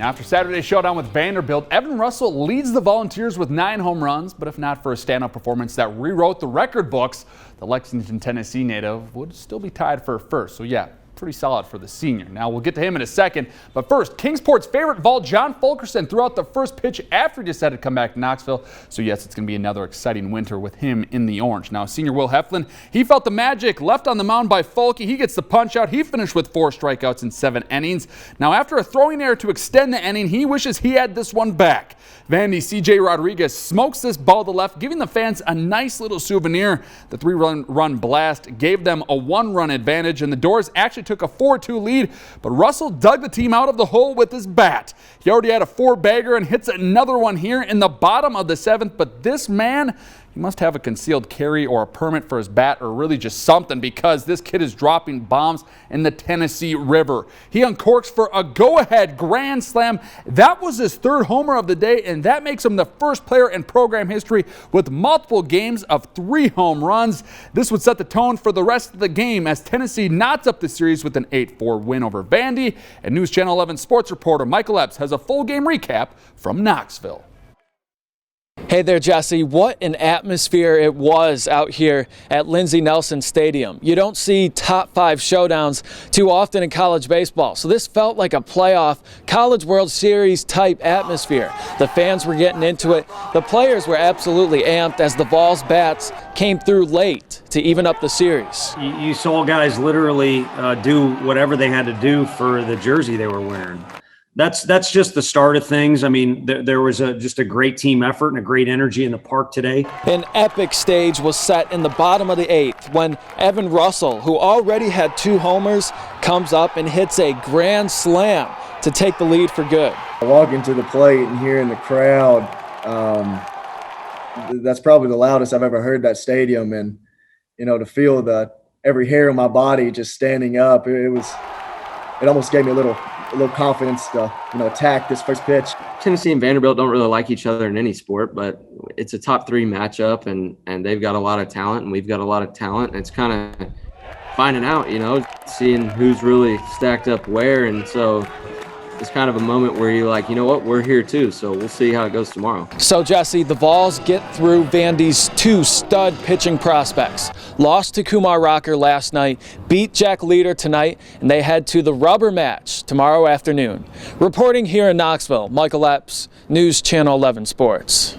Now, after Saturday's showdown with Vanderbilt, Evan Russell leads the Volunteers with 9 home runs, but if not for a standout performance that rewrote the record books, the Lexington, Tennessee native would still be tied for first. So yeah, pretty solid for the senior. Now we'll get to him in a second, but first, Kingsport's favorite Vol, John Fulkerson, threw out the first pitch after he decided to come back to Knoxville. So yes, it's going to be another exciting winter with him in the orange. Now senior Will Heflin, he felt the magic left on the mound by Fulke. He gets the punch out. He finished with 4 strikeouts in 7 innings. Now after a throwing error to extend the inning, he wishes he had this one back. Vandy CJ Rodriguez smokes this ball to left, giving the fans a nice little souvenir. The 3-run blast gave them a 1-run advantage, and the Doors actually took a 4-2 lead, but Russell dug the team out of the hole with his bat. He already had a 4-bagger and hits another one here in the bottom of the 7th, but this man, he must have a concealed carry or a permit for his bat or really just something, because this kid is dropping bombs in the Tennessee River. He uncorks for a go-ahead grand slam. That was his 3rd homer of the day, and that makes him the first player in program history with multiple games of 3 home runs. This would set the tone for the rest of the game as Tennessee knots up the series with an 8-4 win over Vandy. And News Channel 11 sports reporter Michael Epps has a full game recap from Knoxville. Hey there, Jesse. What an atmosphere it was out here at Lindsey Nelson Stadium. You don't see top 5 showdowns too often in college baseball, so this felt like a playoff College World Series type atmosphere. The fans were getting into it. The players were absolutely amped as the Vols bats came through late to even up the series. You saw guys literally do whatever they had to do for the jersey they were wearing. That's just the start of things. I mean, there was just a great team effort and a great energy in the park today. An epic stage was set in the bottom of the 8th when Evan Russell, who already had 2 homers, comes up and hits a grand slam to take the lead for good. Walking to the plate and hearing the crowd, that's probably the loudest I've ever heard that stadium. And, you know, to feel every hair on my body just standing up, it almost gave me a little confidence to, attack this first pitch. Tennessee and Vanderbilt don't really like each other in any sport, but it's a top 3 matchup, and they've got a lot of talent, and we've got a lot of talent. And it's kind of finding out, seeing who's really stacked up where. And so it's kind of a moment where you're like, you know what, we're here too, so we'll see how it goes tomorrow. So, Jesse, the Vols get through Vandy's 2 stud pitching prospects. Lost to Kumar Rocker last night, beat Jack Leader tonight, and they head to the rubber match tomorrow afternoon. Reporting here in Knoxville, Michael Epps, News Channel 11 Sports.